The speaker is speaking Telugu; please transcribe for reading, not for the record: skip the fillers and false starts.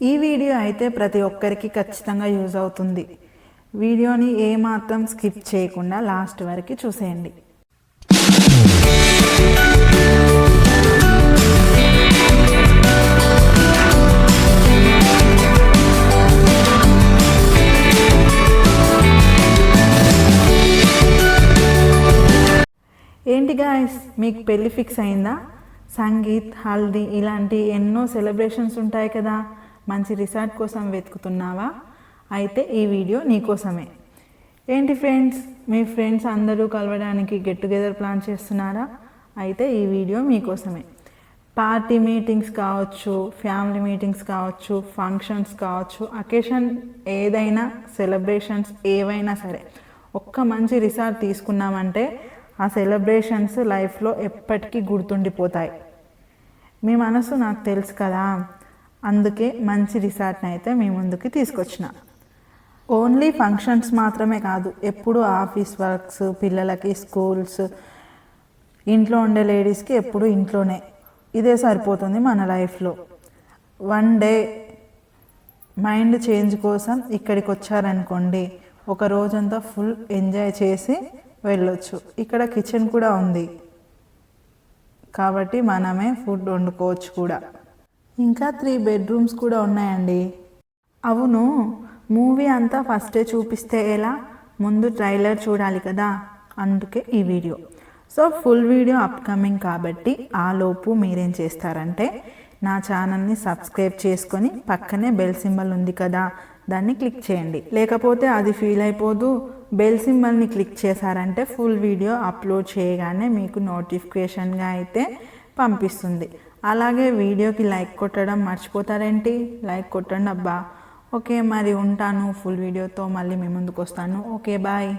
ఈ వీడియో అయితే ప్రతి ఒక్కరికి ఖచ్చితంగా యూజ్ అవుతుంది. వీడియోని ఏమాత్రం స్కిప్ చేయకుండా లాస్ట్ వరకు చూసేయండి. ఏంటి గాయ్స్, మీకు పెళ్ళి ఫిక్స్ అయిందా? సంగీత్, హల్దీ ఇలాంటి ఎన్నో సెలబ్రేషన్స్ ఉంటాయి కదా. మంచి రిసార్ట్ కోసం వెతుకుతున్నావా? అయితే ఈ వీడియో నీకోసమే. ఏంటి ఫ్రెండ్స్, మీ ఫ్రెండ్స్ అందరూ కలవడానికి గెట్ టుగెదర్ ప్లాన్ చేస్తున్నారా? అయితే ఈ వీడియో మీకోసమే. పార్టీ మీటింగ్స్ కావచ్చు, ఫ్యామిలీ మీటింగ్స్ కావచ్చు, ఫంక్షన్స్ కావచ్చు, అకేషన్ ఏదైనా, సెలబ్రేషన్స్ ఏవైనా సరే, ఒక్క మంచి రిసార్ట్ తీసుకున్నామంటే ఆ సెలబ్రేషన్స్ లైఫ్లో ఎప్పటికీ గుర్తుండిపోతాయి. మీ మనసు నాకు తెలుసు కదా, అందుకే మంచి రిసార్ట్ని అయితే మీ ముందుకి తీసుకొచ్చిన. ఓన్లీ ఫంక్షన్స్ మాత్రమే కాదు, ఎప్పుడు ఆఫీస్ వర్క్స్, పిల్లలకి స్కూల్స్, ఇంట్లో ఉండే లేడీస్కి ఎప్పుడు ఇంట్లోనే ఇదే సరిపోతుంది మన లైఫ్లో. వన్ డే మైండ్ చేంజ్ కోసం ఇక్కడికి వచ్చారనుకోండి, ఒక రోజంతా ఫుల్ ఎంజాయ్ చేసి వెళ్ళొచ్చు. ఇక్కడ కిచెన్ కూడా ఉంది కాబట్టి మనమే ఫుడ్ వండుకోవచ్చు కూడా. ఇంకా 3 బెడ్రూమ్స్ కూడా ఉన్నాయండి. అవును, మూవీ అంతా ఫస్టే చూపిస్తే ఎలా? ముందు ట్రైలర్ చూడాలి కదా, అందుకే ఈ video. So full video upcoming కాబట్టి ఆలోపు మీరేం చేస్తారంటే నా ఛానల్ని సబ్స్క్రైబ్ చేసుకొని పక్కనే బెల్ సింబల్ ఉంది కదా, దాన్ని క్లిక్ చేయండి. లేకపోతే అది ఫీల్ అయిపోదు. బెల్ సింబల్ని క్లిక్ చేశారంటే ఫుల్ వీడియో అప్లోడ్ చేయగానే మీకు నోటిఫికేషన్గా అయితే పంపిస్తుంది. అలాగే వీడియోకి లైక్ కొట్టడం మర్చిపోతారేంటి? లైక్ కొట్టండి అబ్బా. ఓకే, మరి ఉంటాను. ఫుల్ వీడియోతో మళ్ళీ మీ ముందుకు వస్తాను. Okay, bye.